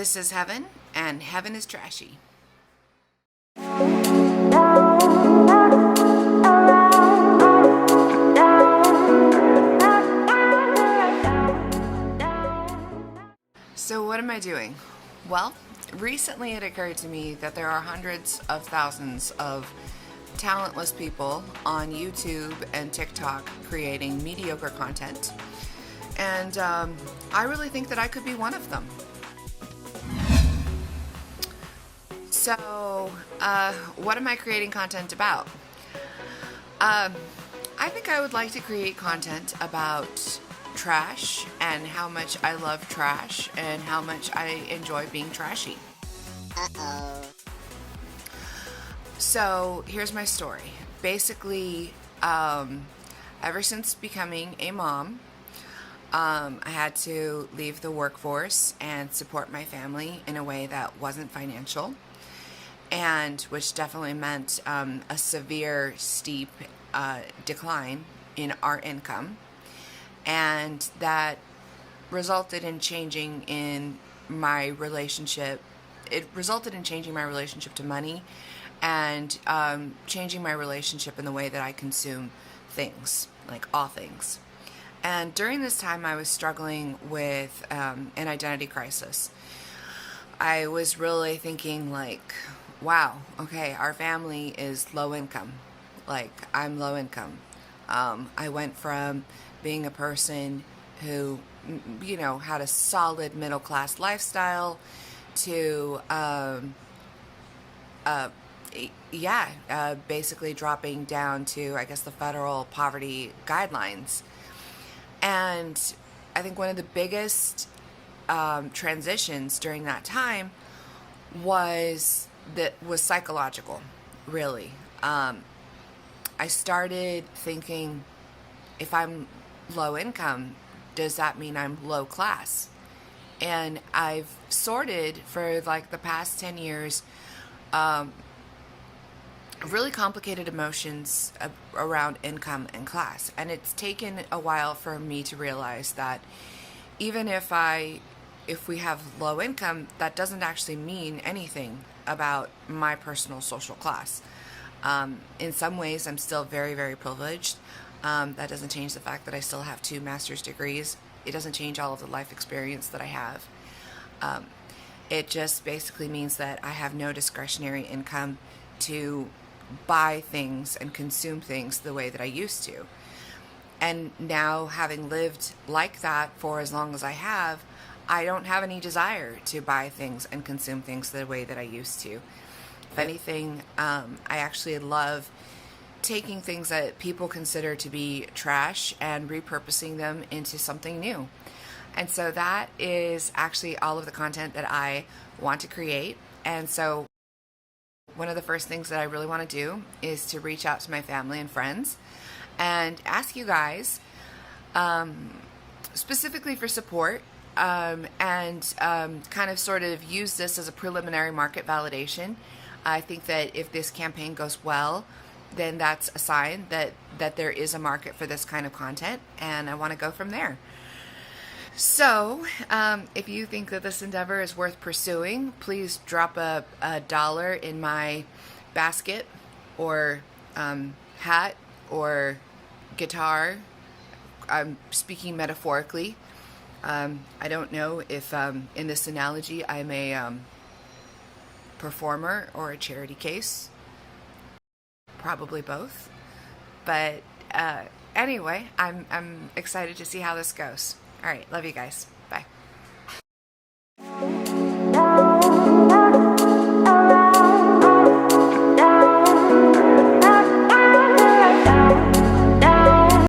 This is heaven, and heaven is trashy. So what am I doing? Well, recently it occurred to me that there are hundreds of thousands of talentless people on YouTube and TikTok creating mediocre content. And I really think that I could be one of them. So, what am I creating content about? I think I would like to create content about trash and how much I love trash and how much I enjoy being trashy. So, here's my story. Basically, ever since becoming a mom, I had to leave the workforce and support my family in a way that wasn't financial, and which definitely meant a severe, steep decline in our income, and that resulted in changing in my relationship. It resulted in changing my relationship to money and changing my relationship in the way that I consume things, like all things. And during this time, I was struggling with an identity crisis. I was really thinking like, wow, okay, our family is low income. Like, I'm low income. I went from being a person who, had a solid middle class lifestyle to, basically dropping down to, I guess, the federal poverty guidelines. And I think one of the biggest transitions during that time was psychological, really. I started thinking, if I'm low income, does that mean I'm low class? And I've sorted for like the past 10 years really complicated emotions around income and class. And it's taken a while for me to realize that even if we have low income, that doesn't actually mean anything about my personal social class. In some ways, I'm still very, very privileged. That doesn't change the fact that I still have 2 master's degrees. It doesn't change all of the life experience that I have. It just basically means that I have no discretionary income to buy things and consume things the way that I used to. And now, having lived like that for as long as I have, I don't have any desire to buy things and consume things the way that I used to. If anything, I actually love taking things that people consider to be trash and repurposing them into something new. And so that is actually all of the content that I want to create. And so one of the first things that I really want to do is to reach out to my family and friends and ask you guys specifically for support, and kind of sort of use this as a preliminary market validation. I think that if this campaign goes well, then that's a sign that there is a market for this kind of content, and I want to go from there. So, if you think that this endeavor is worth pursuing, please drop a dollar in my basket or hat or guitar. I'm speaking metaphorically. I don't know if in this analogy I'm a performer or a charity case. Probably both. But anyway, I'm excited to see how this goes. All right, love you guys.